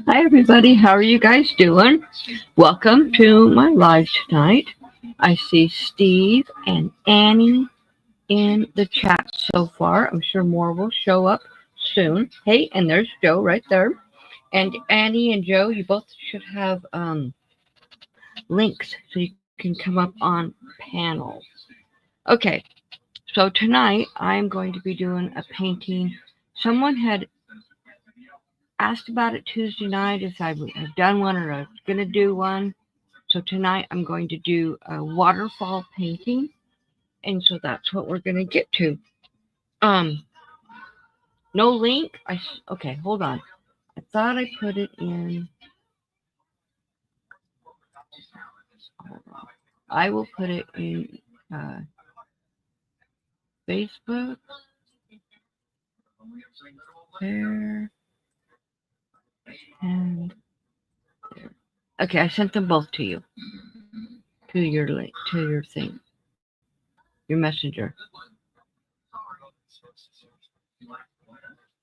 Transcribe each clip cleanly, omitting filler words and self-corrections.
Hi, everybody. How are you guys doing? Welcome to my live tonight. I see Steve and Annie in the chat so far. I'm sure more will show up soon. Hey, and there's Joe right there. And Annie and Joe, you both should have links so you can come up on panels. Okay, so tonight I'm going to be doing a painting. Someone had asked about it Tuesday night if I have done one or I was going to do one. So tonight I'm going to do a waterfall painting, and so that's what we're going to get to. Um, no link. Okay, hold on. I thought I put it in. I will put it in uh, Facebook. There and there. Okay, I sent them both to you, to your link, to your thing, your messenger.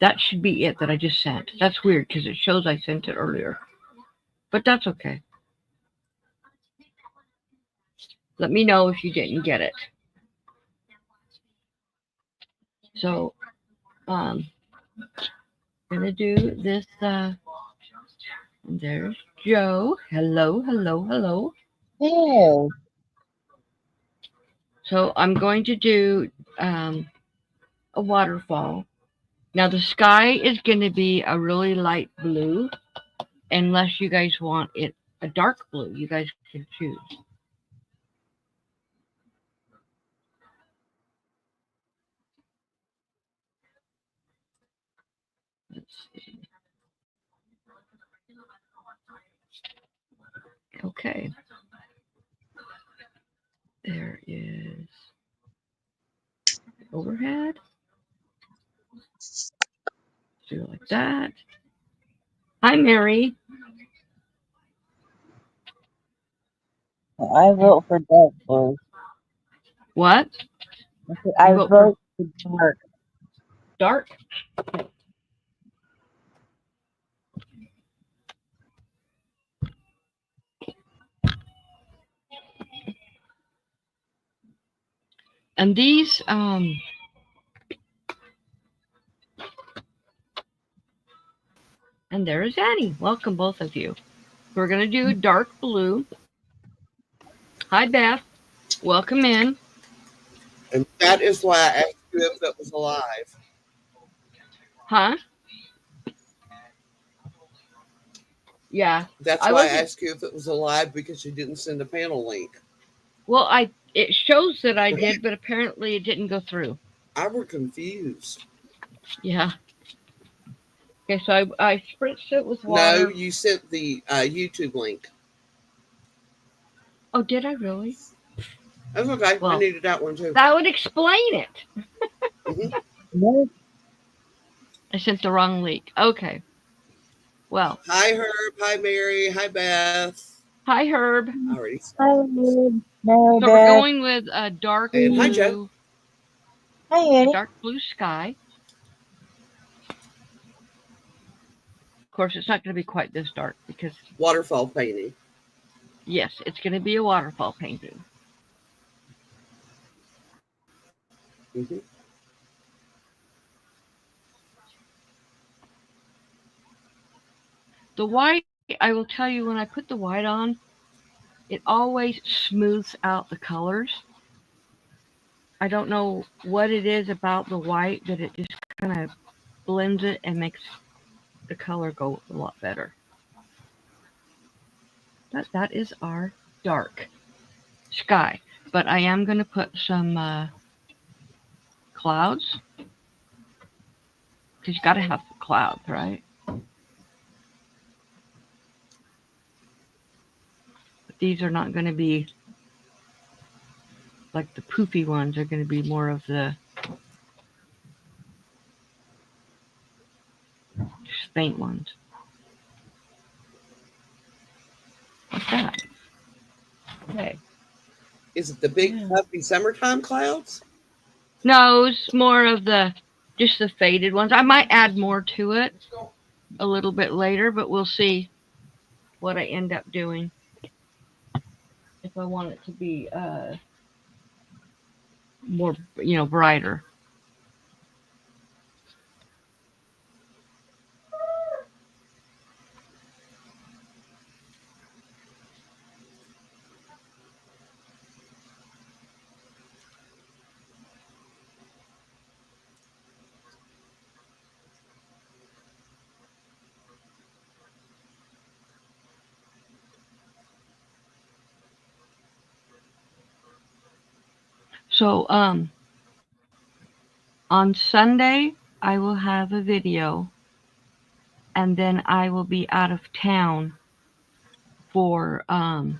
That should be it that I just sent. That's weird because it shows I sent it earlier, but that's okay. Let me know if you didn't get it. So, gonna do this. There's Joe. Hello, hello, hello. Oh, So I'm going to do a waterfall. Now the sky is going to be a really light blue, unless you guys want it a dark blue. You guys can choose. Let's see. Okay, there is overhead. Do it like that. Hi, Mary. I vote for dark blue. What? You I vote for vote for dark. dark? And these, and there's Annie. Welcome, both of you. We're going to do dark blue. Hi, Beth. Welcome in. And that is why I asked you if it was alive. Huh? Yeah. That's I why I wasn't. asked you if it was alive because you didn't send a panel link. Well, it shows that I did, but apparently it didn't go through. I were confused. Yeah. Okay, so I spritzed it with No, water. you sent the YouTube link. Oh, did I really? That's okay. I Well, needed that one too. that would explain it. Hmm. No, I sent the wrong link. Okay. Well, Hi, Herb. Hi, Mary. Hi, Beth. hi, Herb. I already said I this. need no So we're Beth. going with a dark And hi, Joe. blue, Hi, a Annie. dark blue sky. Of course, it's not going to be quite this dark because, Waterfall painting. yes, it's going to be a waterfall painting. Hmm. The white, I will tell you, when I put the white on, it always smooths out the colors. I don't know what it is about the white that it just kind of blends it and makes the color go a lot better. That is our dark sky. But I am going to put some clouds because you got to have clouds, right? But these are not going to be like the poofy ones. They're going to be more of the faint ones. What's that? Okay. Is it the big, Yeah. puffy summertime clouds? No, it's more of the just the faded ones. I might add more to it. a little bit later, but we'll see what I end up doing. If I want it to be more, brighter. So, on Sunday, I will have a video, and then I will be out of town for I'll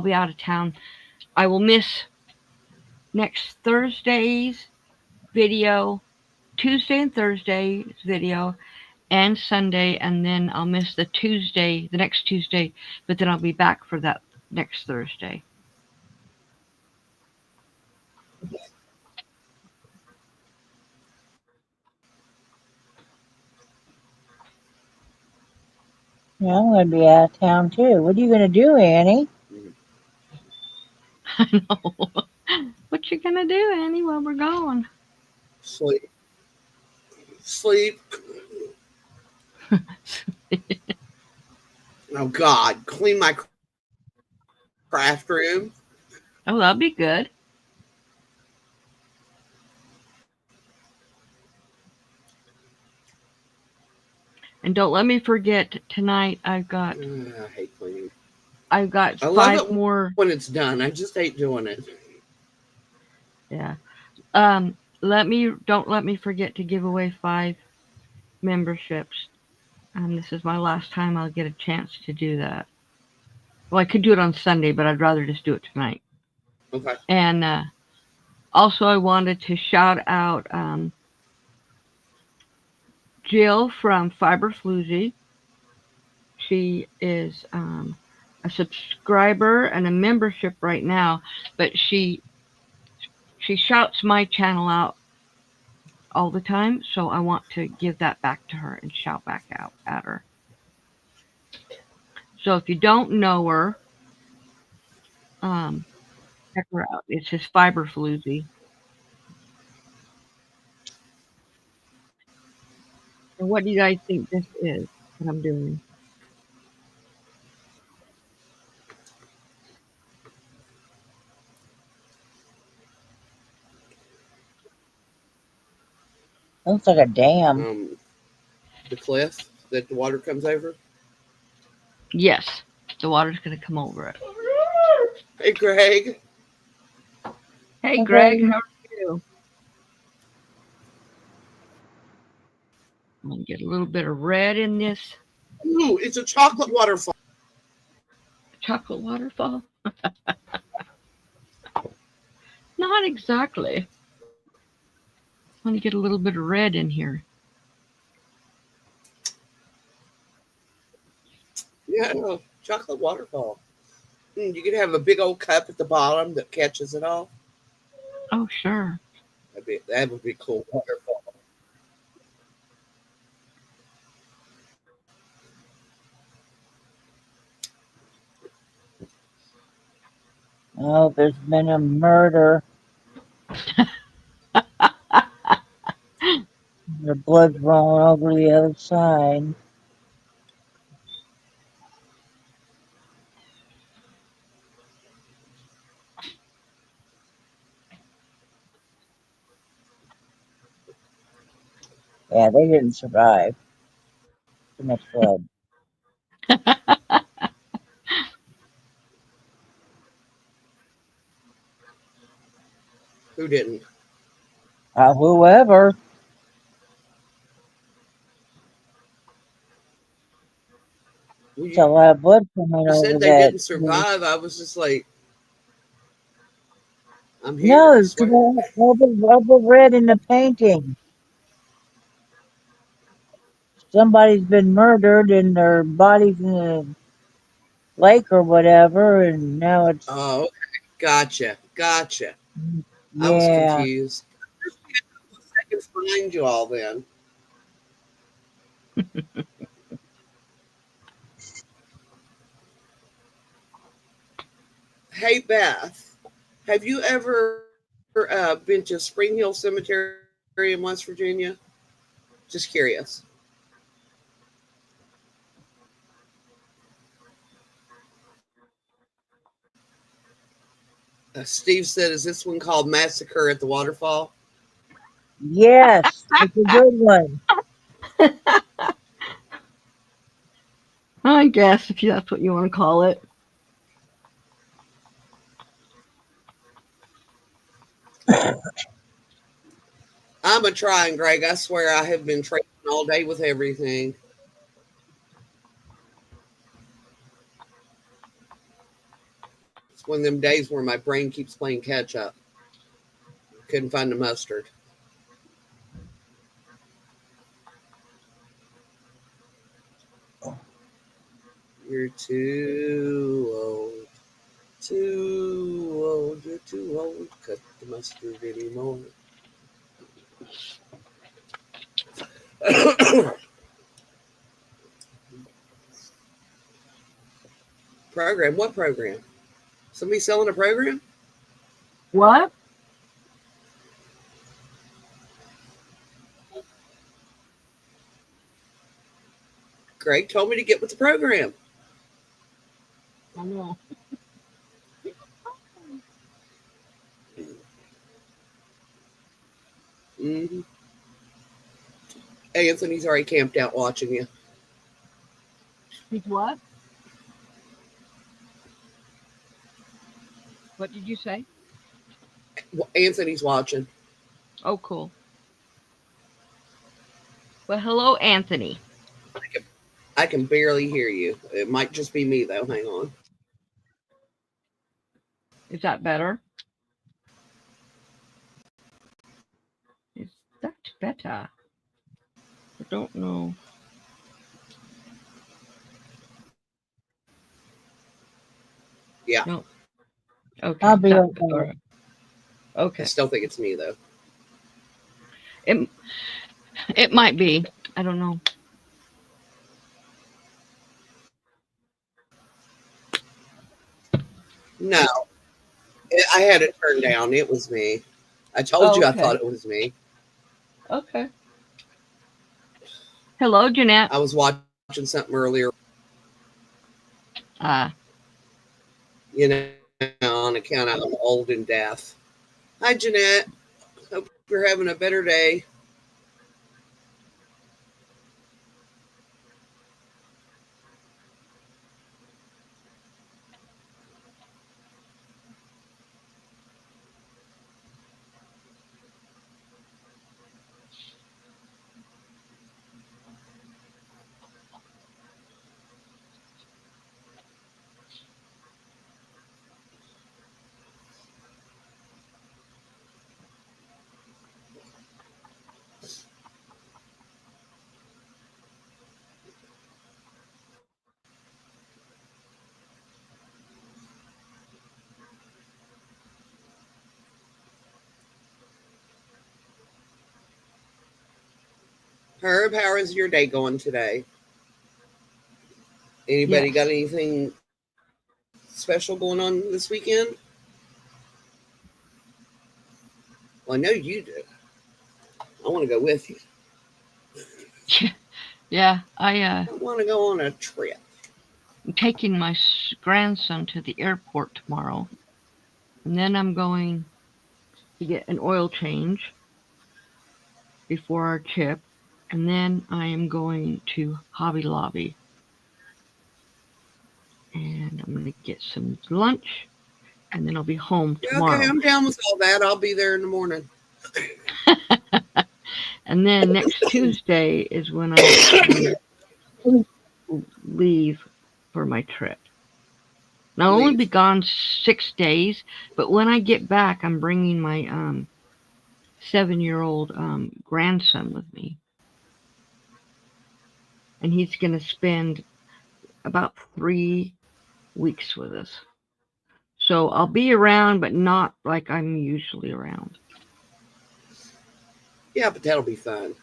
be out of town. I will miss next Thursday's video, Tuesday and Thursday's video, and Sunday, and then I'll miss the next Tuesday, but then I'll be back for that next Thursday. Yeah, I'm going to be out of town too. What are you going to do, Annie? I know. What you gonna do, Annie, while we're gone? Sleep. Sleep. Oh God! Clean my craft room. Oh, that'll be good. And don't let me forget tonight. I've got I hate cleaning. I love 5 it more. when it's done. I just hate doing it. Yeah. Don't let me forget to give away 5 memberships. And this is my last time I'll get a chance to do that. Well, I could do it on Sunday, but I'd rather just do it tonight. Okay. And also, I wanted to shout out Jill from Fiber Floozy. She is a subscriber and a membership right now, but she shouts my channel out all the time, so I want to give that back to her and shout back out at her. So if you don't know her, check her out. It's his Fiber Floozy. And what do you guys think this is that I'm doing? Looks like a dam. The cliff that the water comes over. Yes, the water's going to come over it. Hey, Greg. Hey, Okay. Greg, how are you? I'm going to get a little bit of red in this Ooh, it's a chocolate waterfall. chocolate waterfall. Not exactly. I want to get a little bit of red in here. Yeah, no, chocolate waterfall. You could have a big old cup at the bottom that catches it all. Oh, sure. That would be cool. Waterfall. Oh, there's been a murder. The blood's rolling over the other side. Yeah, they didn't survive. Too much blood. Who didn't? Whoever. There's a lot of blood coming You over said they that. didn't survive. I was just like, I'm here. No, I it's swear. all the red in the painting. Somebody's been murdered and their body's in the lake or whatever, and now it's Oh, okay. Gotcha. I was yeah. confused. find you all then. Hey, Beth, have you ever been to Spring Hill Cemetery in West Virginia? Just curious. Steve said, is this one called Massacre at the Waterfall? Yes, it's a good one. I guess if that's what you want to call it. I'm a trying, Greg. I swear I have been trading all day with everything. It's one of them days where my brain keeps playing catch up. Couldn't find the mustard. You're too old. Too old. You're too old to cut the mustard anymore. Program? What program? Somebody selling a program? What? Greg told me to get with the program. I know. Mm-hmm. Anthony's already camped out watching you. He's what? What did you say? Anthony's watching. Oh, cool. Well, hello, Anthony. I can barely hear you. It might just be me, though. Hang on. Is that better? Is that better? I don't know. Yeah. No. Okay. I'll be that- okay. all right. I Okay. still think it's me, though. It might be. I don't know. No. I had it turned down. It was me. I told you I Okay. thought it was me. Okay. Hello, Jeanette. I was watching something earlier, you know, on account of I'm old and deaf. Hi, Jeanette. Hope you're having a better day. Herb, how is your day going today? Anybody Yes. got anything special going on this weekend? Well, I know you do. I want to go with you. Yeah, I want to go on a trip. I'm taking my grandson to the airport tomorrow, and then I'm going to get an oil change before our trip, and then I am going to Hobby Lobby, and I'm going to get some lunch, and then I'll be home Yeah, tomorrow. okay, I'm down with all that. I'll be there in the morning. And then next Tuesday is when I leave for my trip. And I'll only Leave. be gone 6 days, but when I get back, I'm bringing my 7-year-old grandson with me. And he's going to spend about 3 weeks with us. So I'll be around, but not like I'm usually around. Yeah, but that'll be fun.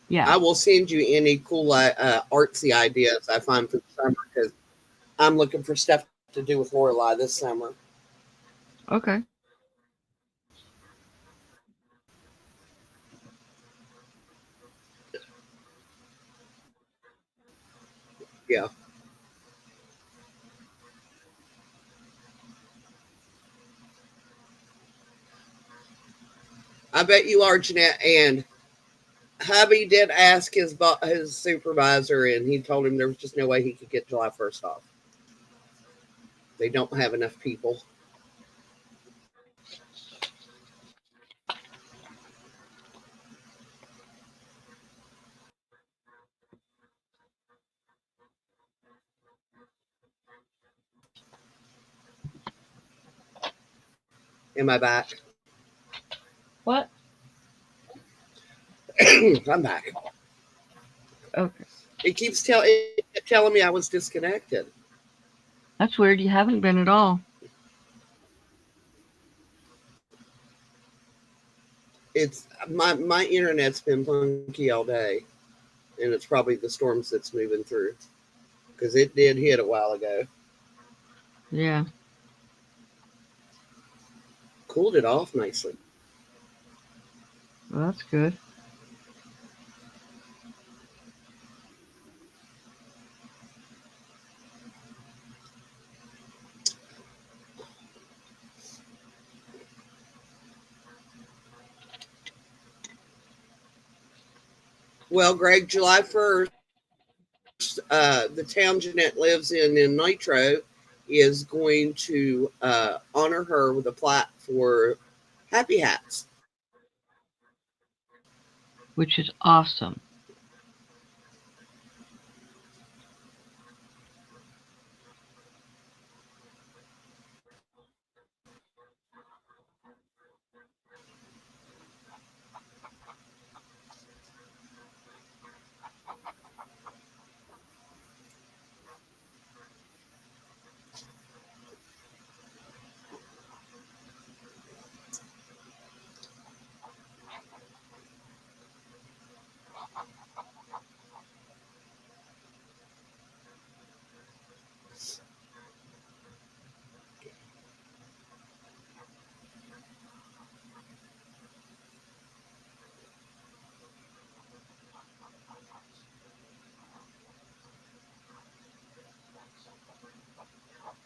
Yeah. I will send you any cool artsy ideas I find for the summer because I'm looking for stuff to do with Lorelai this summer. Okay. Yeah. I bet you are, Jeanette. And hubby did ask his supervisor, and he told him there was just no way he could get July 1st off. They don't have enough people. Am I back? What? I'm back. Okay. It keeps telling me I was disconnected. That's weird. You haven't been at all. It's my internet's been funky all day, and it's probably the storms that's moving through because it did hit a while ago. Yeah. Cooled it off nicely. Well, that's good. Well, Greg, July 1st, the town Jeanette lives in Nitro is going to honor her with a plaque for Happy Hats. Which is awesome.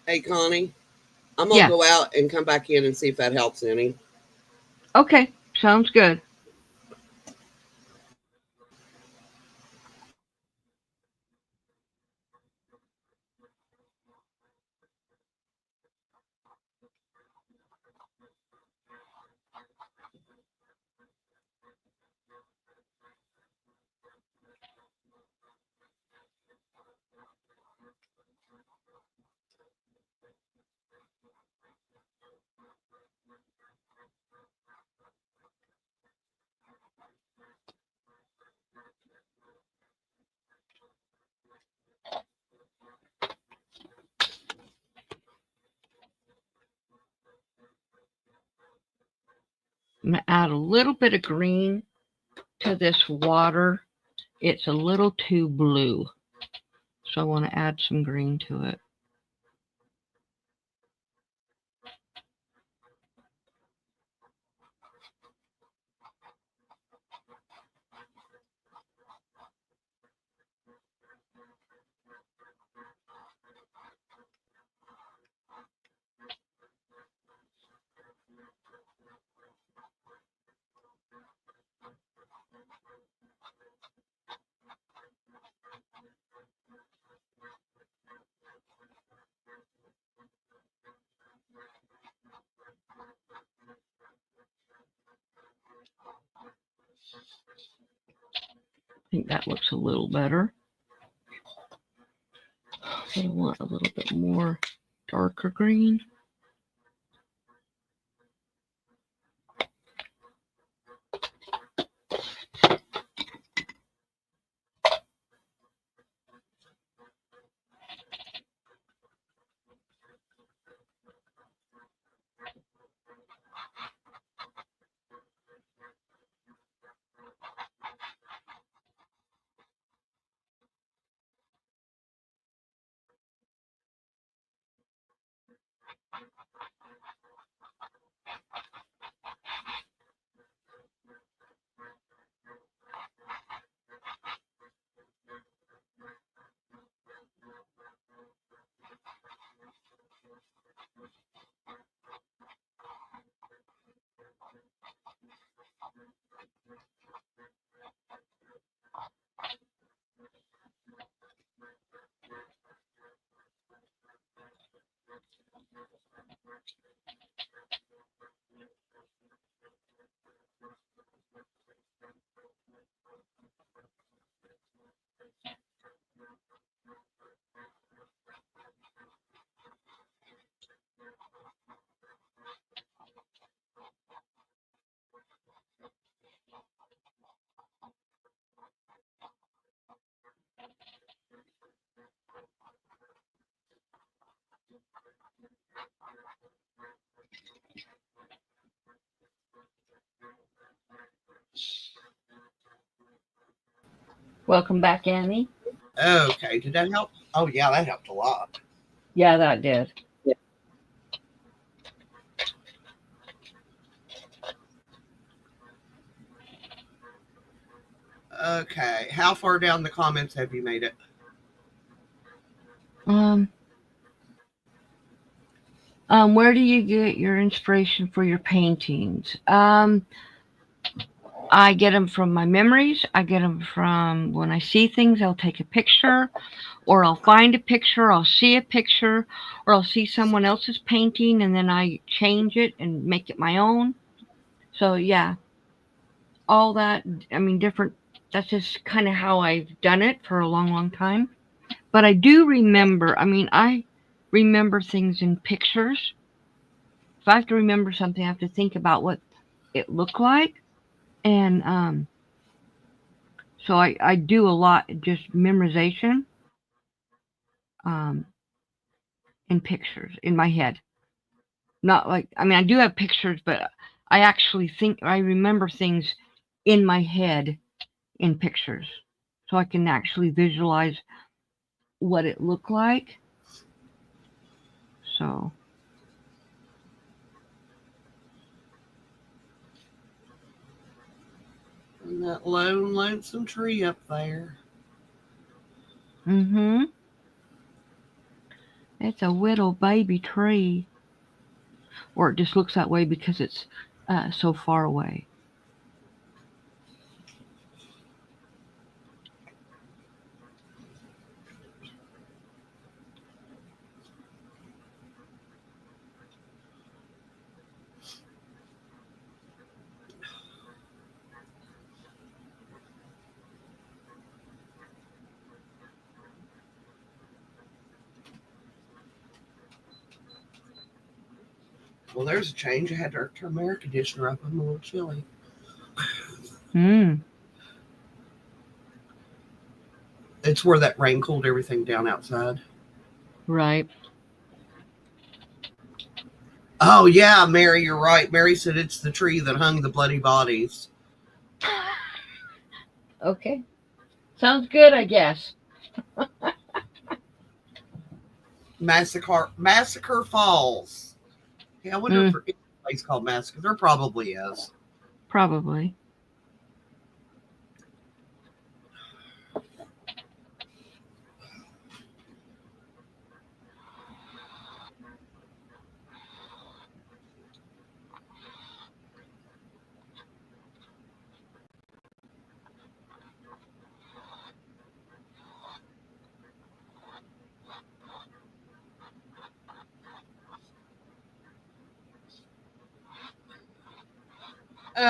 Hey, Connie, I'm going to Yeah. go out and come back in and see if that helps any. Okay. Sounds good. I'm going to add a little bit of green to this water. It's a little too blue. So I want to add some green to it. I think that looks a little better. But I want a little bit more darker green. Welcome back, Annie. Okay, did that help? Oh yeah, that helped a lot. Yeah, that did. Okay, how far down the comments have you made it? Where do you get your inspiration for your paintings? I get them from my memories. I get them from when I see things, I'll take a picture, or I'll find a picture, I'll see a picture, or I'll see someone else's painting and then I change it and make it my own. So, yeah, all that, I mean, different, that's just kind of how I've done it for a long, long time. But I do remember, I remember things in pictures. If I have to remember something, I have to think about what it looked like. And so I do a lot just memorization um, in pictures in my head. Not like, I do have pictures, but I actually think I remember things in my head in pictures. So I can actually visualize what it looked like. So, And that lone, lonesome tree up there. It's a little baby tree. Or it just looks that way because it's so far away. Well, there's a change. I had to turn my air conditioner up. I'm a little chilly. It's where that rain cooled everything down outside. Right. Oh, yeah, Mary, you're right. Mary said it's the tree that hung the bloody bodies. Okay. Sounds good, I guess. Massacre Falls. Yeah, I wonder if there's a place called Massacre. There probably is. Probably.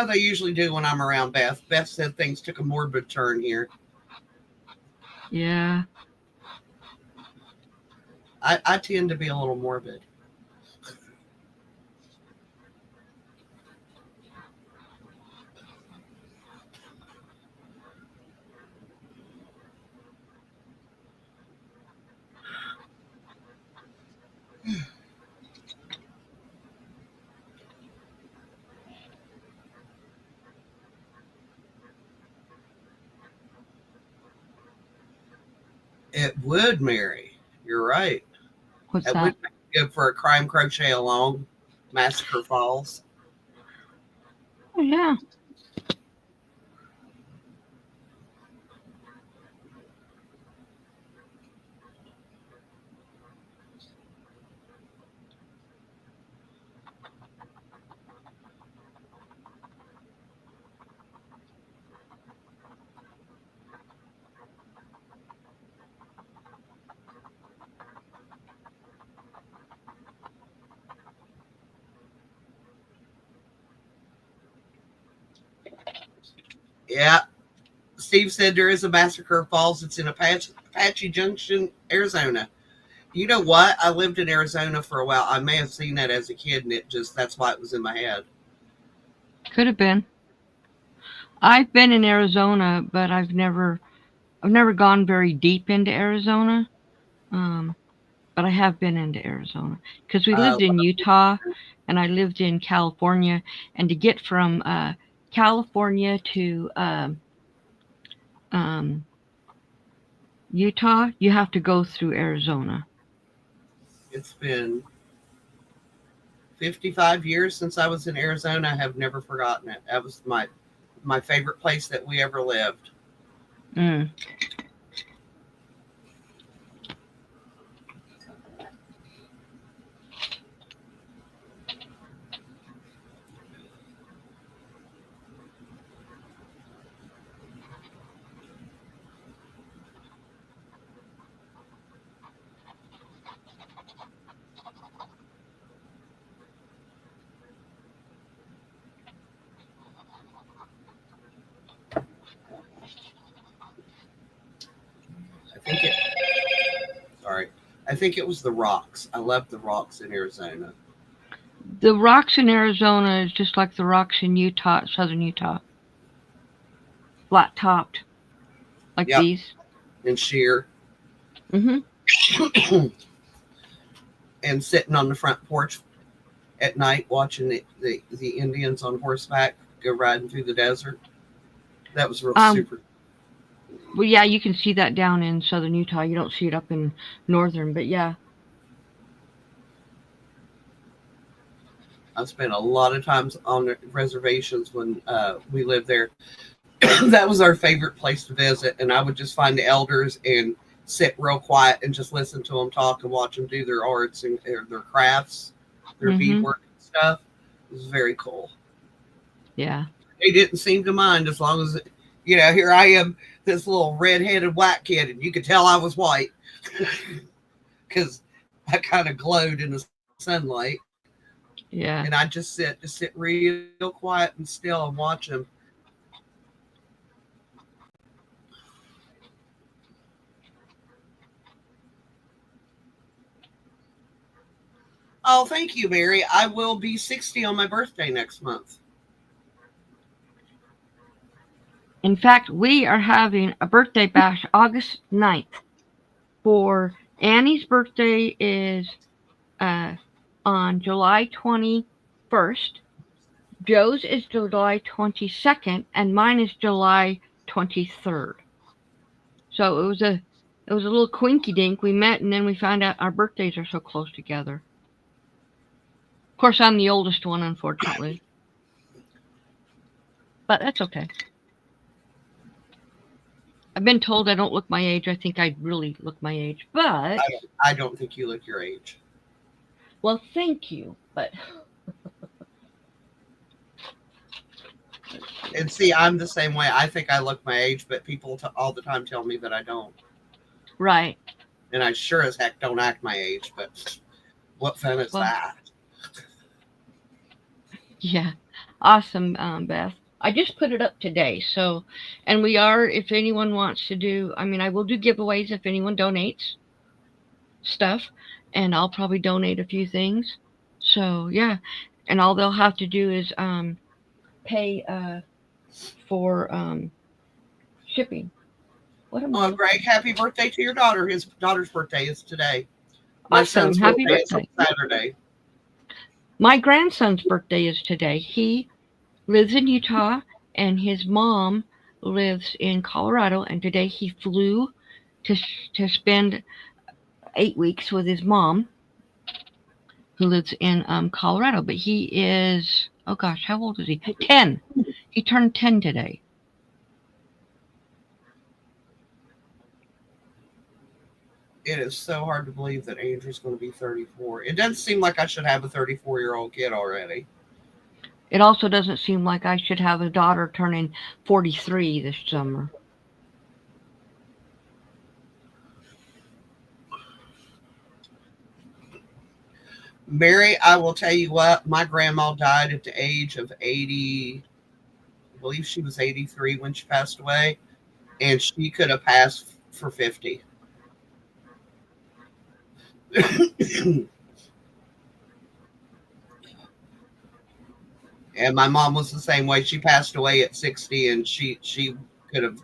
They usually do when I'm around Beth. Beth said things took a morbid turn here. Yeah. I tend to be a little morbid. It would, Mary. You're right. What's It that? would be good for a crime crochet along Massacre Falls. Oh, yeah. Yeah. Steve said there is a Massacre Falls. It's in Apache Junction, Arizona. You know what? I lived in Arizona for a while. I may have seen that as a kid, and that's why it was in my head. Could have been. I've been in Arizona, but I've never gone very deep into Arizona. But I have been into Arizona because we lived in Utah and I lived in California, and to get from California to Utah, you have to go through Arizona. It's been 55 years since I was in Arizona. I have never forgotten it. That was my favorite place that we ever lived. Mm. I think it was the rocks. I love the rocks in Arizona. The rocks in Arizona is just like the rocks in Utah, southern Utah. Flat topped, like Yep. these. And sheer. Mm-hmm. And sitting on the front porch at night watching the Indians on horseback go riding through the desert. That was real super. Well, yeah, you can see that down in southern Utah. You don't see it up in northern, but yeah. I've spent a lot of times on the reservations when we lived there. That was our favorite place to visit, and I would just find the elders and sit real quiet and just listen to them talk and watch them do their arts and their crafts, their beadwork and stuff. It was very cool. Yeah. They didn't seem to mind as long as, here I am, this little red-headed white kid, and you could tell I was white because I kind of glowed in the sunlight. Yeah. And I just sit real quiet and still and watch them. Oh, thank you, Mary. I will be 60 on my birthday next month. In fact, we are having a birthday bash August 9th. For Annie's birthday is on July 21st. Joe's is July 22nd, and mine is July 23rd. So it was a little quinky dink. We met, and then we found out our birthdays are so close together. Of course, I'm the oldest one, unfortunately, but that's okay. I've been told I don't look my age. I think I really look my age, but I don't think you look your age. Well, thank you, but and see, I'm the same way. I think I look my age, but people all the time tell me that I don't. Right. And I sure as heck don't act my age, but what fun is that? Yeah. Awesome, Beth. I just put it up today. So, and we are, if anyone wants to do, I will do giveaways if anyone donates stuff, and I'll probably donate a few things. So, yeah. And all they'll have to do is pay for shipping. What am I? Greg, happy birthday to your daughter. His daughter's birthday is today. My son's happy birthday is on Saturday. My grandson's birthday is today. He lives in Utah, and his mom lives in Colorado. And today he flew to spend 8 weeks with his mom, who lives in Colorado. But he is, oh gosh, how old is he? 10. He turned 10 today. It is so hard to believe that Andrew's going to be 34. It doesn't seem like I should have a 34-year-old kid already. It also doesn't seem like I should have a daughter turning 43 this summer. Mary, I will tell you what, my grandma died at the age of 80. I believe she was 83 when she passed away, and she could have passed for 50. And my mom was the same way. She passed away at 60, and she could have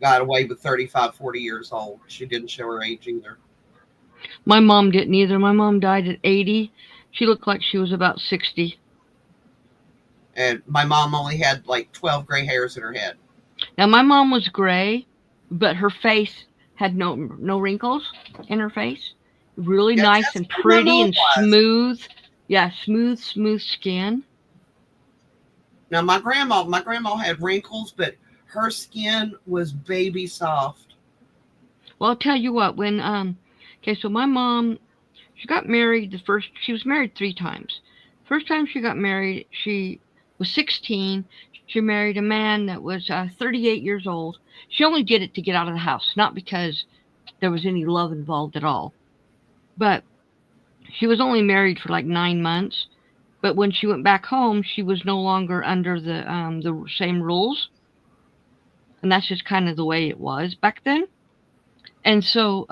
got away with 35, 40 years old. She didn't show her age either. My mom didn't either. My mom died at 80. She looked like she was about 60. And my mom only had like 12 gray hairs in her head. Now, my mom was gray, but her face had no wrinkles in her face. Really Yeah, nice and Jessica, my pretty mom and was. smooth. Yeah, smooth skin. Now my grandma had wrinkles, but her skin was baby soft. Well, I'll tell you what, when okay, so my mom, she got married she was married 3 times. First time she got married, she was 16. She married a man that was 38 years old. She only did it to get out of the house, not because there was any love involved at all. But she was only married for like 9 months. But when she went back home, she was no longer under the same rules, and that's just kind of the way it was back then. And so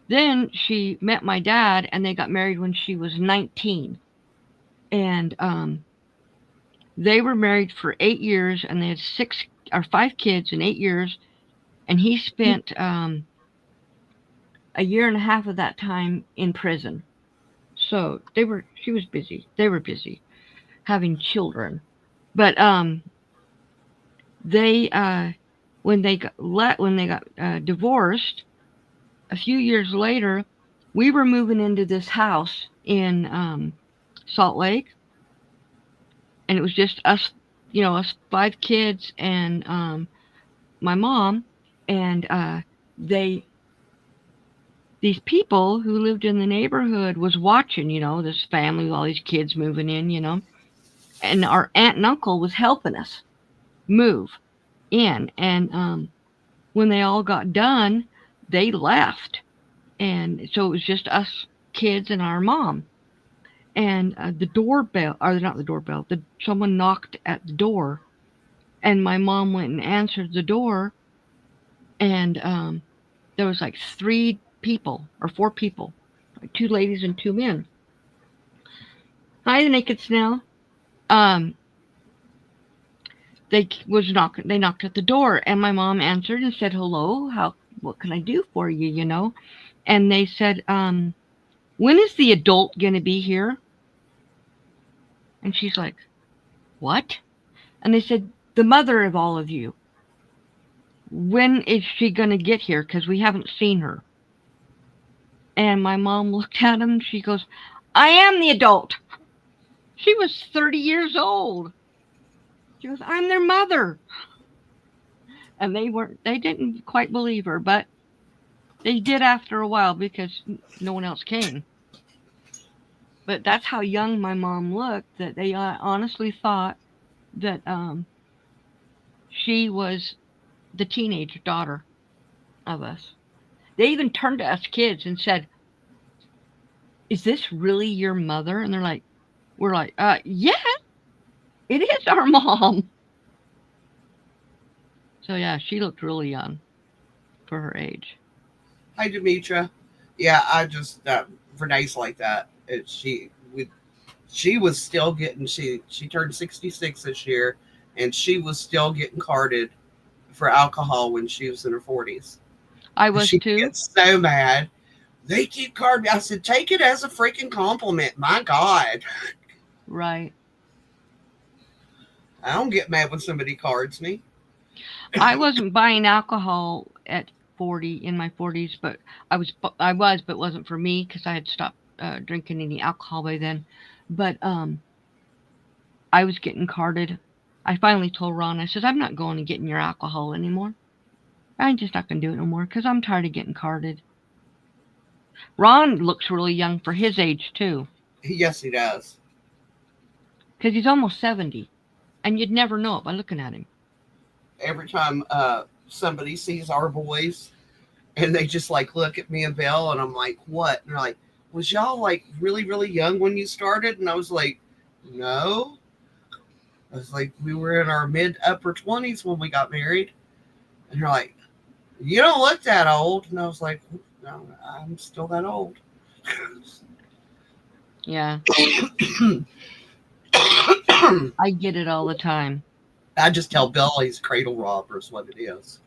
then she met my dad, and they got married when she was 19. And they were married for 8 years, and they had 5 kids in 8 years. And he spent a year and a half of that time in prison. So she was busy. They were busy having children. But they when they got divorced a few years later, we were moving into this house in Salt Lake, and it was just us, us 5 kids and my mom, and they these people who lived in the neighborhood was watching, this family with all these kids moving in, and our aunt and uncle was helping us move in, and when they all got done, they left, and so it was just us kids and our mom. And the doorbell, or not the doorbell, someone knocked at the door, and my mom went and answered the door, and there was like 3 people or 4 people, like 2 ladies and 2 men. Hi, the Naked Snail. Um, they knocked at the door, and my mom answered and said, "Hello, what can I do for you?" And they said, "When is the adult gonna be here?" And she's like, "What?" And they said, "The mother of all of you. When is she gonna get here? Because we haven't seen her." And my mom looked at him. She goes, "I am the adult." She was 30 years old. She goes, "I'm their mother." And they didn't quite believe her, but they did after a while because no one else came. But that's how young my mom looked, that they honestly thought that she was the teenage daughter of us. They even turned to us kids and said, "Is this really your mother?" And we're like, "Yeah, it is our mom." So yeah, she looked really young for her age. Hi, Demetra. Yeah, I just Renee's like that. She was still getting she turned 66 this year, and she was still getting carded for alcohol when she was in her 40s. I was She too. gets so mad. They keep carding me. I said, take it as a freaking compliment. My God. Right. I don't get mad when somebody cards me. I wasn't buying alcohol at 40 in my 40s, but I was, but it wasn't for me because I had stopped drinking any alcohol by then. But I was getting carded. I finally told Ron, I said, "I'm not going and getting your alcohol anymore. I'm just not going to do it no more because I'm tired of getting carded." Ron looks really young for his age too, Yes, he does. because he's almost 70, and you'd never know it by looking at him. Every time somebody sees our boys and they just like look at me and Bill, and I'm like, what? And they're like, was y'all like really, really young when you started? And I was like, no. I was like, we were in our mid upper 20s when we got married. And they're like, you don't look that old. And I was like, no, I'm still that old. Yeah, I get it all the time. I just tell Bill he's a cradle robber is what it is.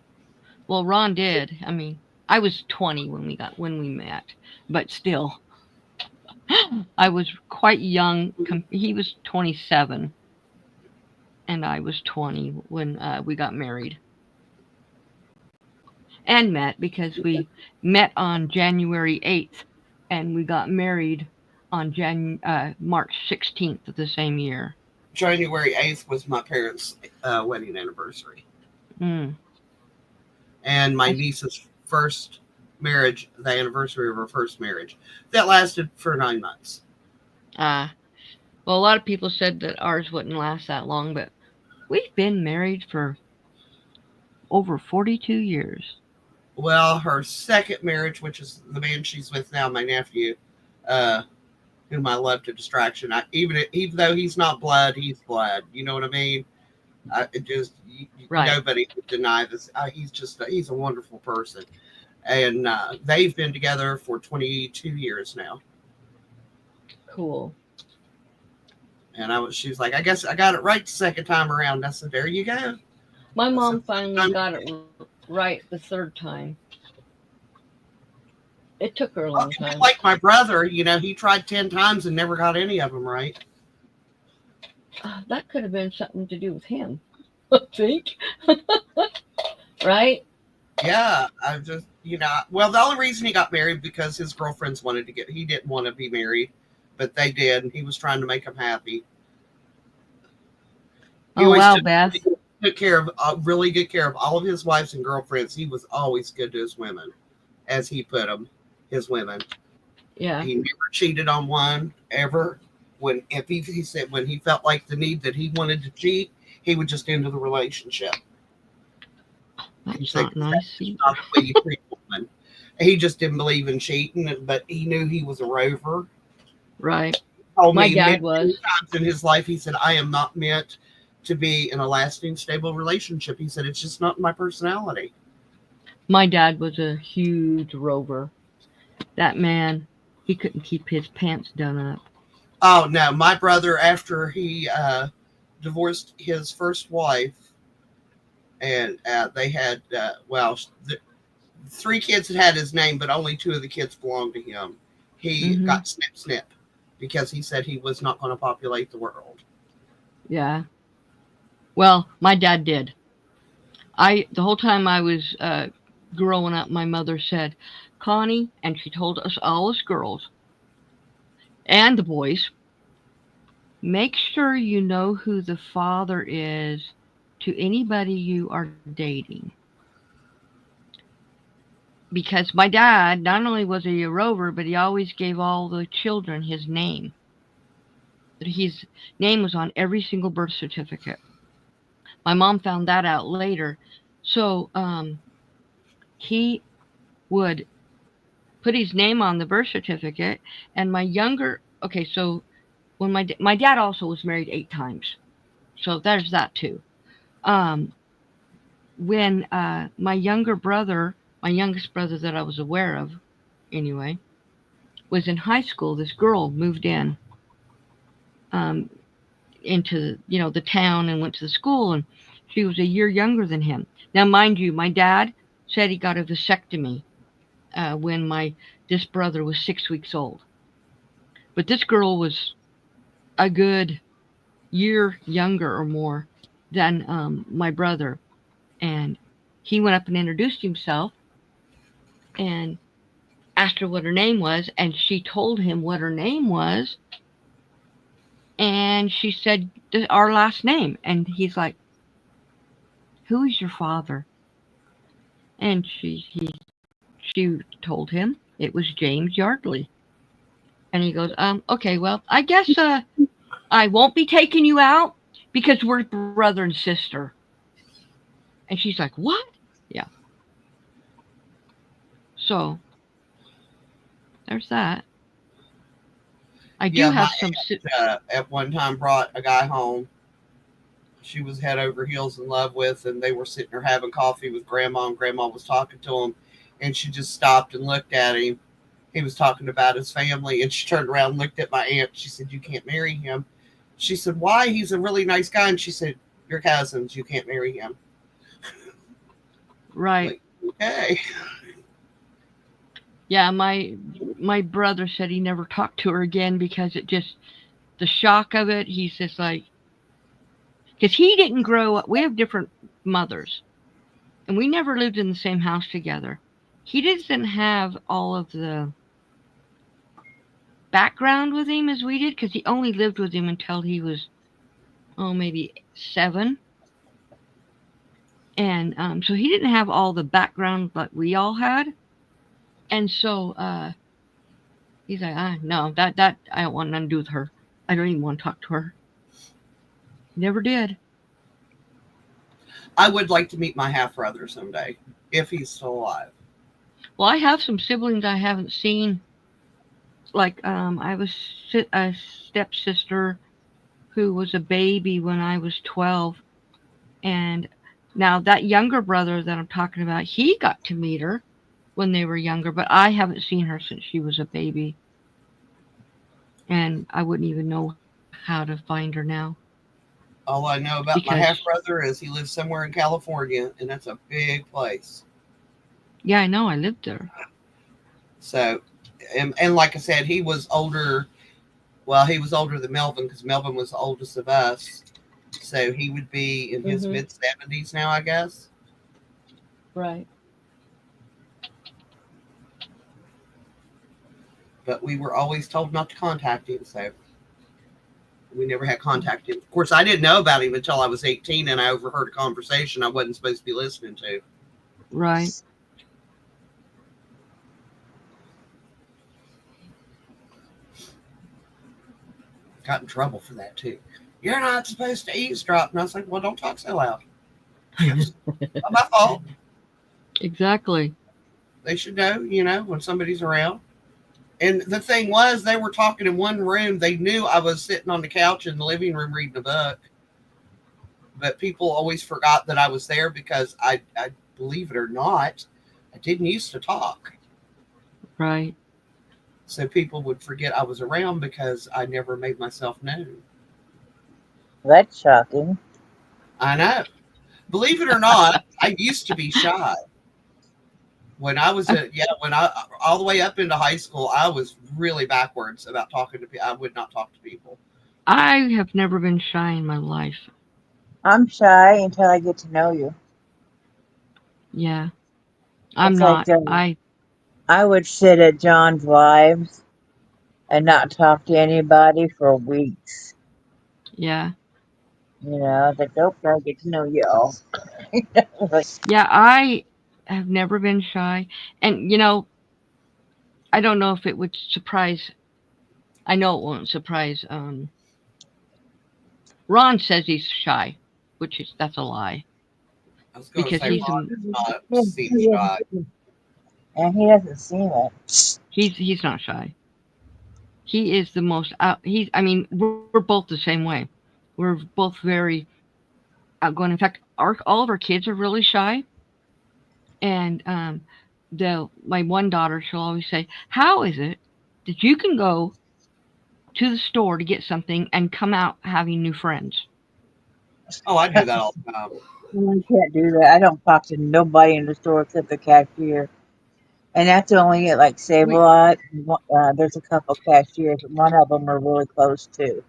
Well, Ron did. I mean, I was 20 when we met, but still, I was quite young. He was 27, and I was 20 when we got married. and met because we met on January 8th and we got married on March 16th of the same year. January 8th was my parents' wedding anniversary. Mm. And my niece's first marriage, the anniversary of her first marriage. That lasted for 9 months. Well, a lot of people said that ours wouldn't last that long, but we've been married for over 42 years. Well, her second marriage, which is the man she's with now, my nephew, whom I love to distraction. Even though he's not blood, he's blood. You know what I mean? Right. Nobody could deny this. He's a wonderful person, and they've been together for 22 years now. Cool. And she was like, I guess I got it right the second time around. I said, there you go. My mom finally got it right the third time. It took her a long time. Like my brother, he tried 10 times and never got any of them right. That could have been something to do with him, I think. Right? Yeah, well, the only reason he got married because his girlfriends he didn't want to be married, but they did, and he was trying to make them happy. Oh, wow, Beth. Really good care of all of his wives and girlfriends. He was always good to his women, as he put them, his women. Yeah. He never cheated on one ever. He said when he felt like the need that he wanted to cheat, he would just end the relationship. That's not nice. That's not the way you treat a woman. He just didn't believe in cheating, but he knew he was a rover. Right. My dad was. Times in his life, he said, I am not meant to be in a lasting, stable relationship. He said, it's just not my personality. My dad was a huge rover. That man, he couldn't keep his pants done up. Oh, no. My brother, after he divorced his first wife, and they had, 3 kids had his name, but only 2 of the kids belonged to him. He got snip because he said he was not going to populate the world. Yeah. Well, my dad did. The whole time I was growing up, my mother said, Connie, and she told all us girls and the boys, make sure you know who the father is to anybody you are dating. Because my dad, not only was he a rover, but he always gave all the children his name. His name was on every single birth certificate. My mom found that out later. So he would put his name on the birth certificate, and so when my dad also was married 8 times. So there's that too. When my youngest brother that I was aware of, anyway, was in high school, this girl moved in into the town and went to the school, and she was a year younger than him. Now, mind you, my dad said he got a vasectomy when this brother was 6 weeks old. But this girl was a good year younger or more than my brother. And he went up and introduced himself and asked her what her name was. And she told him what her name was. And she said, our last name. And he's like, who is your father? And she told him it was James Yardley. And he goes, okay, well, I guess I won't be taking you out because we're brother and sister. And she's like, what? Yeah. So there's that. I do have some. At one time brought a guy home she was head over heels in love with, and they were sitting there having coffee with Grandma, and Grandma was talking to him, and she just stopped and looked at him. He was talking about his family, and she turned around and looked at my aunt. She said, you can't marry him. She said, why? He's a really nice guy. And she said, your cousins, you can't marry him. Right. Like, okay. Yeah, my brother said he never talked to her again because the shock of it, he's just like, because he didn't grow up. We have different mothers. and we never lived in the same house together. He didn't have all of the background with him as we did because he only lived with him until he was, oh, maybe 7. And so he didn't have all the background that we all had. And so he's like, no, that I don't want nothing to do with her. I don't even want to talk to her. Never did. I would like to meet my half brother someday if he's still alive. Well, I have some siblings I haven't seen. Like I have a stepsister who was a baby when I was 12, and now that younger brother that I'm talking about, he got to meet her when they were younger, but I haven't seen her since she was a baby, and I wouldn't even know how to find her now. All I know about my Because- half brother is he lives somewhere in California, and that's a big place. Yeah, I know. I lived there. So, and like I said, he was older. Well, he was older than Melvin because Melvin was the oldest of us. So he would be in his Mhm. mid-70s now, I guess. Right. But we were always told not to contact him, so we never had contact him. Of course, I didn't know about him until I was 18, and I overheard a conversation I wasn't supposed to be listening to. Right. Got in trouble for that too. You're not supposed to eavesdrop, and I was like, "Well, don't talk so loud." Not my fault. Exactly. They should know, when somebody's around. And the thing was, they were talking in one room. They knew I was sitting on the couch in the living room reading a book. But people always forgot that I was there because I believe it or not, I didn't used to talk. Right. So people would forget I was around because I never made myself known. That's shocking. I know. Believe it or not, I used to be shy. When I was all the way up into high school, I was really backwards about talking to people. I would not talk to people. I have never been shy in my life. I'm shy until I get to know you. Yeah. I'm It's not. like I would sit at John's lives and not talk to anybody for weeks. Yeah. I was like, nope, I get to know y'all. Like, Yeah, I have never been shy. And, I don't know if it would surprise. I know it won't surprise. Ron says he's shy, that's a lie. I was going to Because say he's Ron does not seem shy. and he doesn't seem it. he's not shy. He is the most out. I mean, we're both the same way. We're both very outgoing. In fact, all of our kids are really shy. And my one daughter, she'll always say, "How is it that you can go to the store to get something and come out having new friends?" Oh, I do that all the time. I can't do that. I don't talk to nobody in the store except the cashier. And that's only at like Save a Lot. There's a couple cashiers, but one of them are really close too.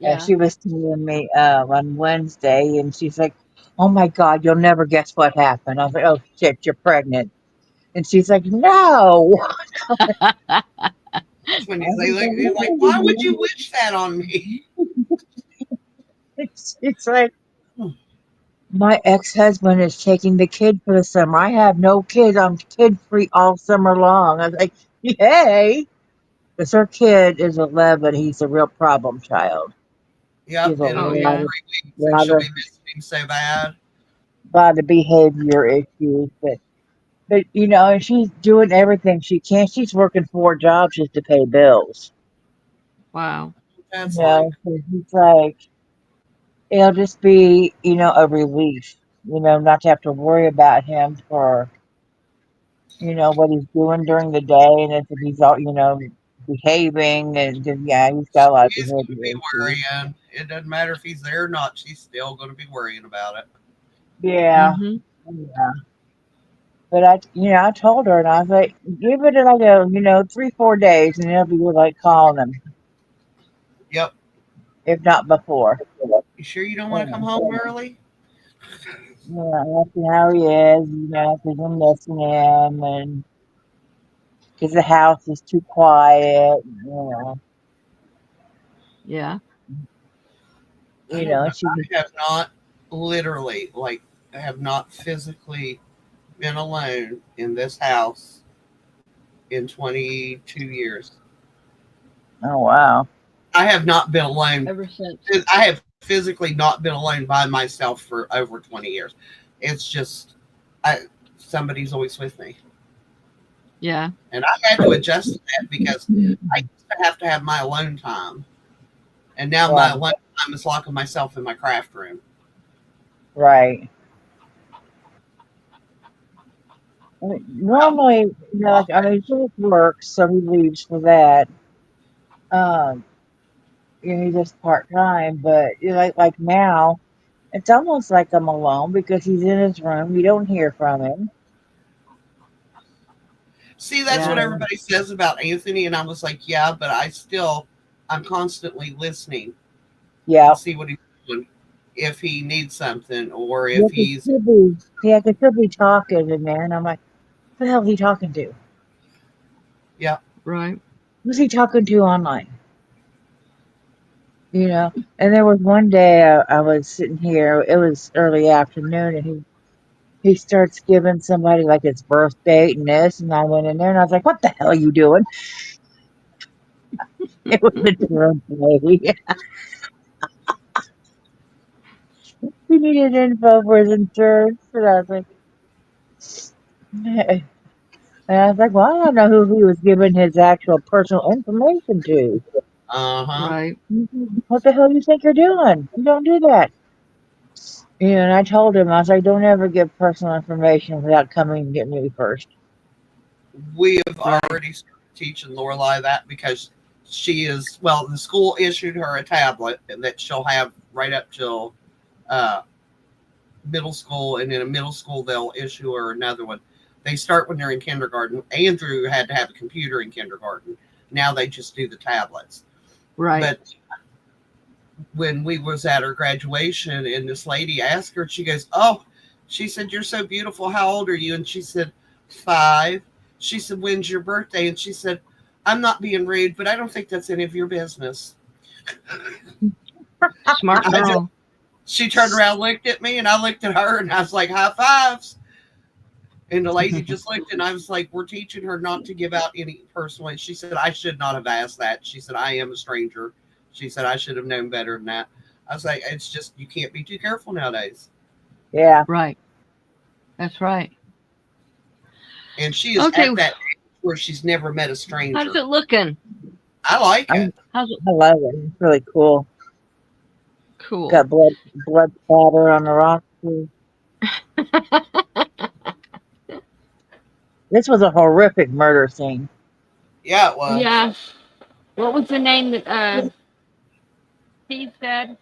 And Yeah. she was telling me on Wednesday, and she's like, "Oh my God, you'll never guess what happened." I was like, "Oh shit, you're pregnant." And she's like, "No." That's when you're like, why would you wish that on me? It's like, my ex-husband is taking the kid for the summer. I have no kids. I'm kid-free all summer long. I was like, yay. Because her kid is 11. He's a real problem child. Yep, She's a it'll be yeah. 3 weeks, and she'll be missing him so bad. lot of behavior issues. But and she's doing everything she can. She's working 4 jobs just to pay bills. Wow. That's like, So he's like, it'll just be, a relief, not to have to worry about him for, what he's doing during the day and if he's all, behaving and just, yeah, he's got a lot of she's going to behavior be issues. worrying. It doesn't matter if he's there or not. She's still going to be worrying about it. Yeah, Hmm. yeah. But I told her and I was like, give it like 3-4 days and it'll be like calling him, Yep. if not before. You sure you don't want to come home early? asking how he is, because I'm missing him, and because the house is too quiet, Yeah. I don't know. and she, I have not literally, like, I have not physically been alone in this house in 22 years. oh wow, I have not been alone. Ever since. I have physically not been alone by myself for over 20 years. It's just, somebody's always with me. Yeah. And I had to adjust to that because I used to have my alone time. And now my right, alone time is locking myself in my craft room. right. I mean, normally, he works, so he leaves for that. Um, he's just part time, but like now, it's almost like I'm alone because he's in his room. You don't hear from him. See, that's Yeah. what everybody says about Anthony. And I was like, yeah, but I'm constantly listening to Yeah, see what he's doing, if he needs something or yeah, if could he's, still be, yeah, could still be talking in there, and I'm like, what the hell is he talking to? yeah. Right. Who's he talking to online? And there was one day I was sitting here. It was early afternoon, and he starts giving somebody like his birth date and this, and I went in there and I was like, "What the hell are you doing?" It was the birthday. He needed info for his insurance, and I was like, and I was like, "Well, I don't know who he was giving his actual personal information to. Uh-huh. Right. What the hell do you think you're doing? You don't do that." And I told him, I was like, "Don't ever give personal information without coming and getting me first." We have Right. already started teaching Lorelai that because the school issued her a tablet and that she'll have right up till uh, middle school, and in a middle school they'll issue her another one. They start when they're in kindergarten. Andrew had to have a computer in kindergarten. Now they just do the tablets. Right. But when we was at her graduation and this lady asked her, she goes, "Oh," she said, "you're so beautiful. How old are you?" And she said, 5. She said, "When's your birthday?" And she said, "I'm not being rude, but I don't think that's any of your business." Smart I just, girl. she turned around, looked at me, and I looked at her, and I was like, "High fives." And the lady just looked, and I was like, "We're teaching her not to give out any personal." And she said, "I should not have asked that." She said, "I am a stranger." She said, "I should have known better than that." I was like, "It's just, you can't be too careful nowadays." Yeah. Right. That's right. And she is Okay. at that age where she's never met a How's stranger. it looking? I like I'm, it. How's it? I love it. It's really cool. Cool. Got blood spatter on the rock too. This was a horrific murder scene. Yeah, it was. Yeah. What was the name that Steve said?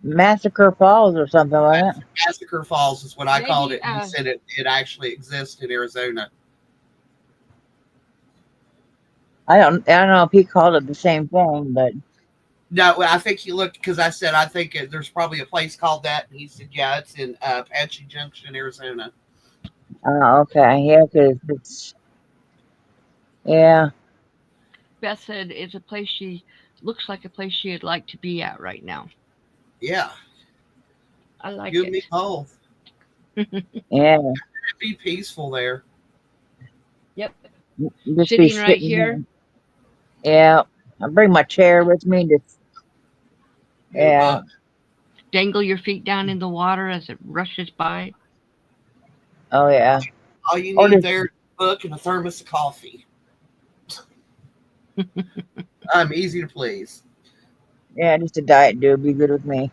Massacre Falls or something like that. Massacre Falls is what I called Maybe it. And he said it actually exists in Arizona. I don't know if he called it the same thing, but No, I think he looked, because I said, I think there's probably a place called that. And he said, yeah, it's in Apache Junction, Arizona. okay, yeah, because it's yeah, Beth said it's a place she looks like a place she'd like to be at right now. Yeah, I like you and it. me both. yeah. It'd be peaceful there. Yep. Just be Sitting right sitting here. there. Yeah, I bring my chair with me. Just Get a yeah. book. Dangle your feet down in the water as it rushes by. Oh yeah. All you Or need just there is a book and a thermos of coffee. I'm easy to please. yeah, just a Diet Dew would be good with me.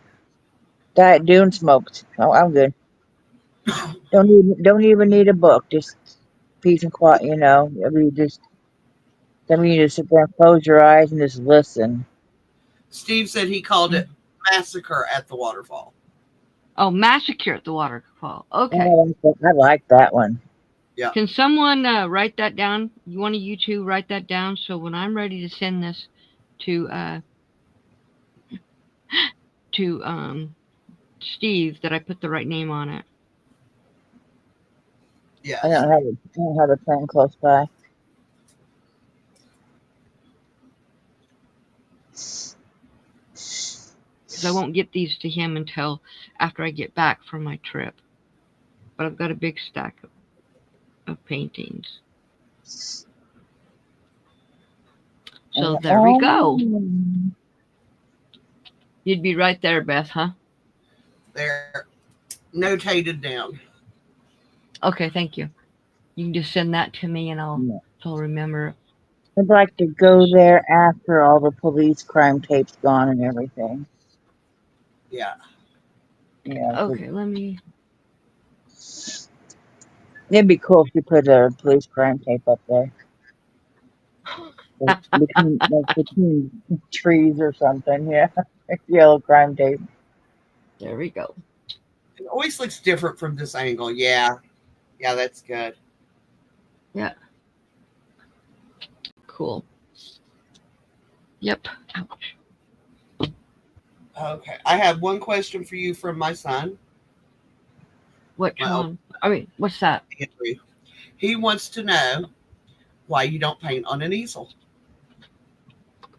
Diet Dew and smoked. Oh, I'm good. Don't even need a book. Just peace and quiet. I mean, you just sit there and close your eyes and just listen. Steve said he called it Massacre at the Waterfall. Oh, Massacre at the Waterfall. Okay. I like that one. Yeah. Can someone write that down? One of you two write that down so when I'm ready to send this to to Steve that I put the right name on it. Yes. I don't have a plant close by. Because I won't get these to him until after I get back from my trip. But I've got a big stack of paintings. So there we go. You'd be right there, Beth, huh? They're notated down. Okay, thank you. You can just send that to me and I'll remember. I'd like to go there after all the police crime tape's gone and everything. Yeah. Yeah. Okay, let me. It'd be cool if you put a police crime tape up there. Between trees or something, yeah. Yellow crime tape. There we go. It always looks different from this angle. Yeah. Yeah, that's good. Yeah. Cool. Yep. Ouch. Okay. I have one question for you from my son. Which one? I mean, what's that? Andrew. He wants to know why you don't paint on an easel.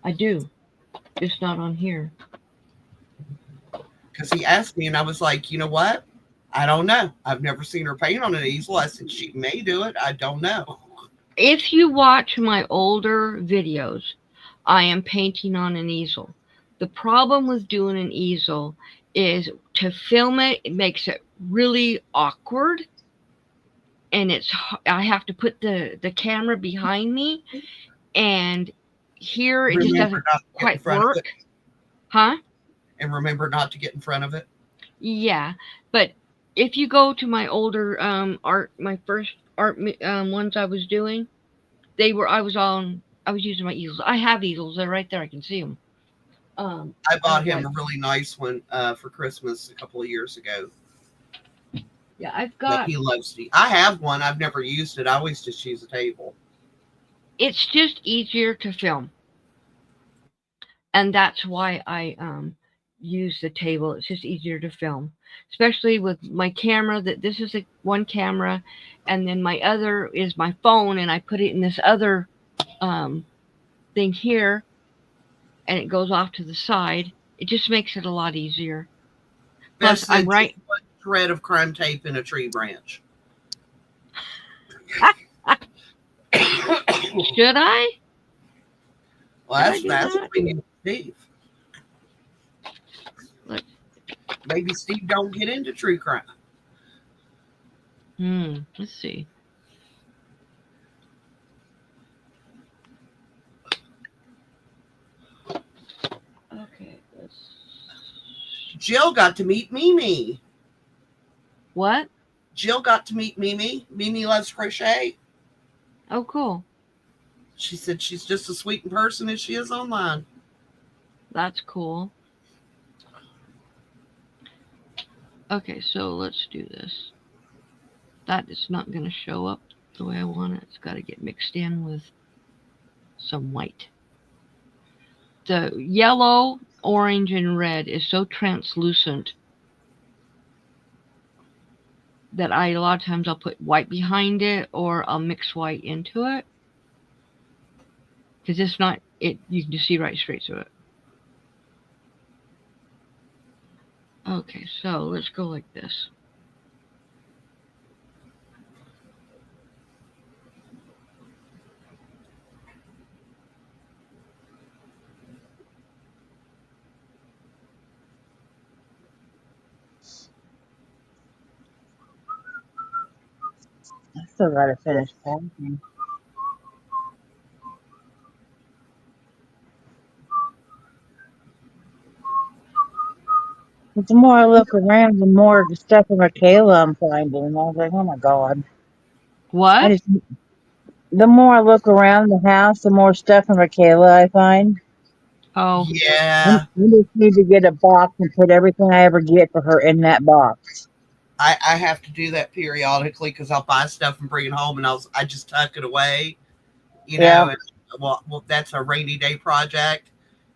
I do. It's not on here. Because he asked me, and I was like, you know what? I don't know. I've never seen her paint on an easel. I said, she may do it. I don't know. If you watch my older videos, I am painting on an easel. The problem with doing an easel is to film it, it makes it really awkward. And I have to put the camera behind me. And here it just doesn't quite work. Huh? And remember not to get in front of it. Yeah. But if you go to my older my first art ones I was doing, I was using my easels. I have easels. They're right there. I can see them. I bought him a really nice one for Christmas a couple of years ago. Yeah, I've got. He loves to. I have one. I've never used it. I always just use a table. It's just easier to film, and that's why I use the table. It's just easier to film, especially with my camera. This is one camera, and then my other is my phone, and I put it in this other thing here, and it goes off to the side. It just makes it a lot easier. Plus, I'm right. One thread of crime tape in a tree branch. Should I? Well, that's what we need Steve. Look. Maybe Steve don't get into true crime. Let's see. Okay, Jill got to meet Mimi. What? Jill got to meet Mimi. Mimi loves crochet. Oh, cool. She said she's just as sweet in person as she is online. That's cool. Okay, so let's do this. That is not going to show up the way I want it. It's got to get mixed in with some white. The yellow, orange, and red is so translucent that a lot of times I'll put white behind it or I'll mix white into it. Because it's not, you can just see right straight through it. Okay, so let's go like this. I still gotta finish packing. But the more I look around, the more the stuff in Michaela I'm finding. And I was like, oh my God. What? The more I look around the house, the more stuff in Michaela I find. Oh. Yeah. I just need to get a box and put everything I ever get for her in that box. I have to do that periodically because I'll buy stuff and bring it home and I just tuck it away. You know, and, well, that's a rainy day project.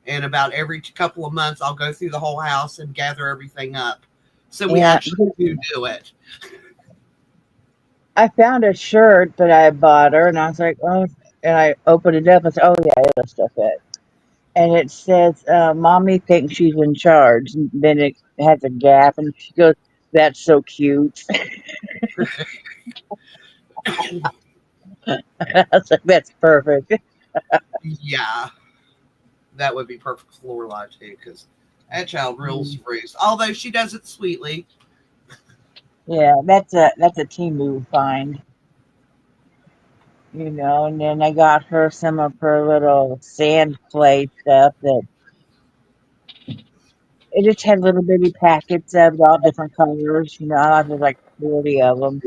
And about every couple of months, I'll go through the whole house and gather everything up. So we actually do it. I found a shirt that I bought her, and I was like, oh, and I opened it up and said, oh yeah, it'll still fit. And it says, "Mommy thinks she's in charge." And then it has a gap, and she goes, "That's so cute." I was like, "That's perfect." Yeah, that would be perfect for Lorelai too, because that child rules the roost. Although she does it sweetly. Yeah, that's a Temu find, you know. And then I got her some of her little sand play stuff that it just had little bitty packets of all different colors. You know, I was like 40 of them.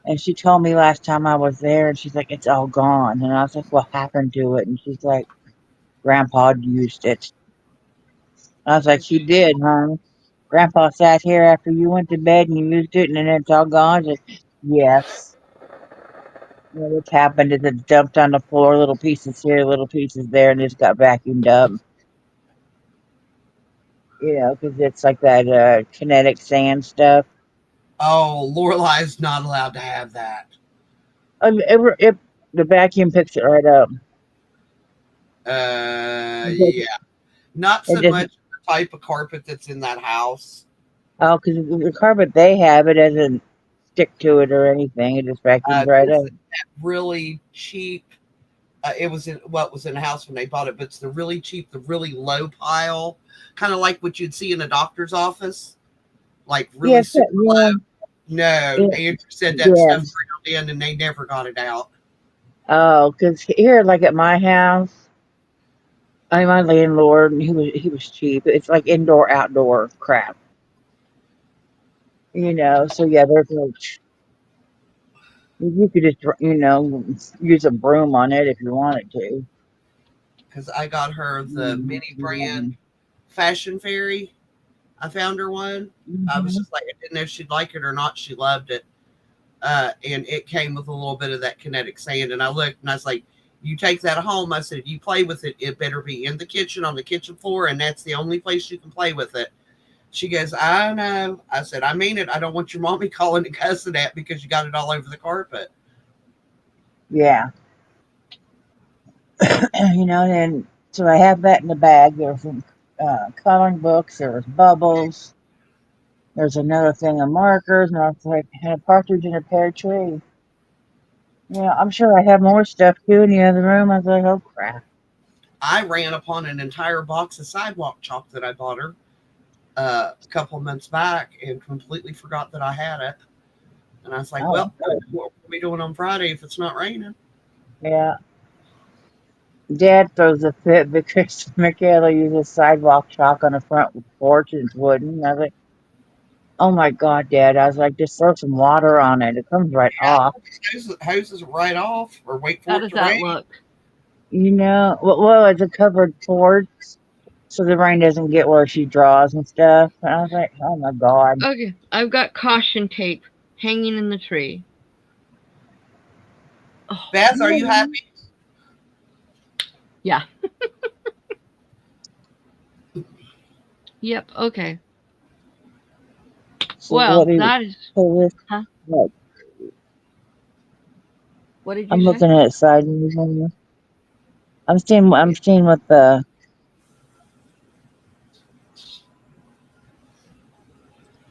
And she told me last time I was there, and she's like, "It's all gone." And I was like, "What happened to it?" And she's like, "Grandpa used it." I was like, "She did, huh? Grandpa sat here after you went to bed and you used it, and then it's all gone." She said, "Yes." You know, what's happened is it dumped on the floor, little pieces here, little pieces there, and just got vacuumed up. You know, because it's like that kinetic sand stuff. Oh, Lorelai is not allowed to have that. The vacuum picks it right up. Yeah, not It so just much the type of carpet that's in that house. oh, because the carpet they have, it doesn't stick to it or anything. It just vacuums right This up. is that really cheap. It was in what was in the house when they bought it, but it's the really cheap, the really low pile, kind of like what you'd see in a doctor's office, like really Yes, super yeah, low. No, yeah, Andrew said that yeah. stuff ground in, and they never got it out. Oh, because here, like at my house, I'm my landlord, and he was cheap. It's like indoor outdoor crap, you know. So yeah, there's like you could just use a broom on it if you wanted to. Because I got her the mini brand Mhm. Fashion Fairy. I found her one. I was Mhm. just like, I didn't know if she'd like it or not. She loved it. And it came with a little bit of that kinetic sand. And I looked and I was like, you take that home. I said, if you play with it, it better be in the kitchen on the kitchen floor. And that's the only place you can play with it. She goes, I know. I said, I mean it. I don't want your mommy calling and cussing at because you got it all over the carpet. Yeah, and so I have that in the bag. There's some coloring books. There's bubbles. There's another thing of markers, and I was like, had a partridge in a pear tree. Yeah, I'm sure I have more stuff too in the other room. I was like, oh crap. I ran upon an entire box of sidewalk chalk that I bought her a couple months back and completely forgot that I had it. And I was like, Oh, well, what are we doing on Friday if it's not raining? yeah. Dad throws a fit because Michaela uses sidewalk chalk on the front porch and it's wooden. I was like, oh my God, Dad. I was like, just throw some water on it. It comes right off. Hoses right off or wait How for it does to rain. that look? Well, it's a covered porch, so the rain doesn't get where she draws and stuff. And I was like, oh my God. Okay, I've got caution tape hanging in the tree. Oh, Beth, are you happy? yeah. Yep. Okay. So Well, that is. so this, Huh? like, What did you I'm say? looking at side view. I'm seeing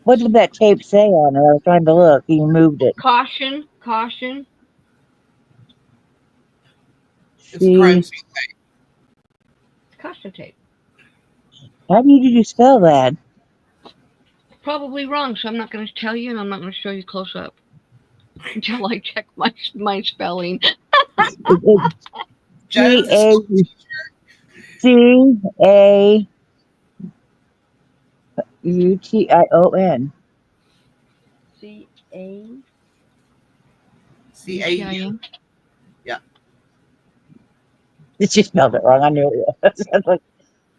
what did that tape say on it? I was trying to look. You moved it. Caution. Caution. It's crime See, scene. Caution tape. how did you spell that? Probably wrong, so I'm not going to tell you, and I'm not going to show you close up until I check my spelling. It's Joe, C the A school C A Ution. CAU. CAUTIN. Yeah. She spelled it wrong. I knew it was. I was like,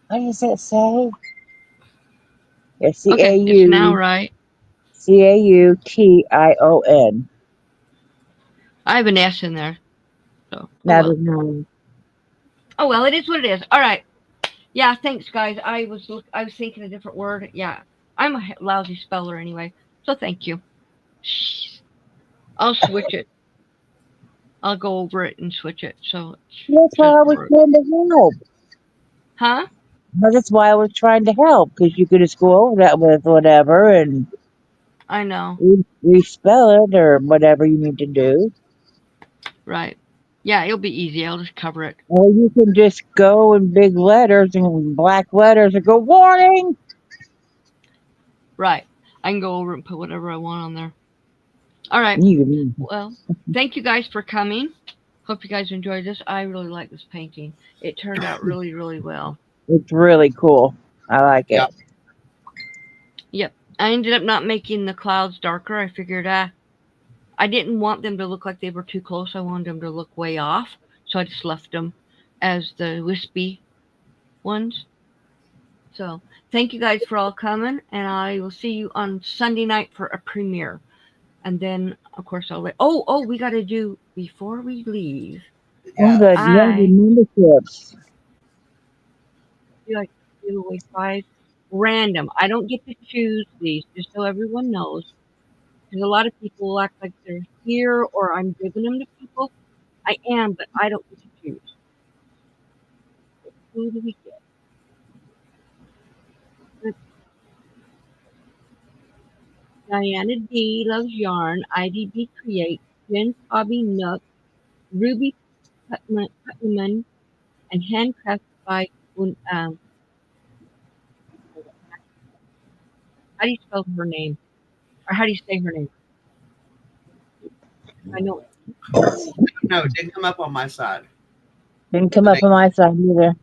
what does it say? Yeah, Okay, it's now right. Caution. I have an S in there, so oh Now well. there's no. Oh well, it is what it is. All right. Yeah, thanks, guys. I was thinking a different word. Yeah, I'm a lousy speller anyway, so thank you. I'll switch it. I'll go over it and switch it. So it That's why I doesn't was work. trying to help. Huh? No, that's why I was trying to help, because you could just go over that with whatever and I know. respell it or whatever you need to do. Right. Yeah, it'll be easy. I'll just cover it. Or you can just go in big letters and black letters and go, warning! Right. I can go over and put whatever I want on there. All right. You, Well, thank you guys for coming. Hope you guys enjoyed this. I really like this painting. It turned out really, really well. it's really cool. I like it. Yep. Yep. I ended up not making the clouds darker. I figured I didn't want them to look like they were too close. I wanted them to look way off. So I just left them as the wispy ones. So thank you guys for all coming. And I will see you on Sunday night for a premiere. And then, of course, I'll let. Oh, we got to do before we leave. Oh, Yeah. the memberships. Do like give away 5 random. I don't get to choose these, just so everyone knows. Because a lot of people will act like they're here or I'm giving them to people. I am, but I don't get to choose. Who do we get? Diana D loves yarn. IDB Create. Jen Hobby Nook. Ruby Putman. And handcrafted by how do you spell her name? Or how do you say her name? I know it. No, it didn't come up on my side. Didn't come up on my side either.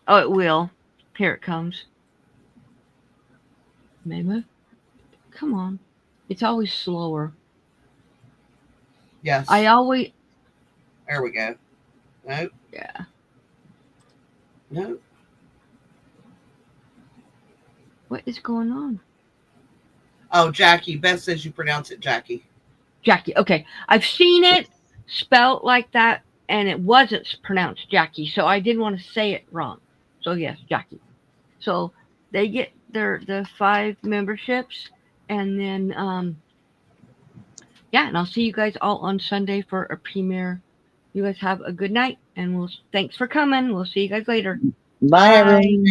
Oh, it will. Here it comes. Maybe. Come on. It's always slower. Yes. I always. There we go. No, Yeah. no. What is going on? Oh, Jackie. Beth says you pronounce it Jackie. Jackie. Okay. I've seen it spelt like that, and it wasn't pronounced Jackie, so I didn't want to say it wrong. So, yes, Jackie. So, they get the 5 memberships, and then, yeah, and I'll see you guys all on Sunday for a premiere. You guys have a good night, and thanks for coming. We'll see you guys later. Bye, everyone.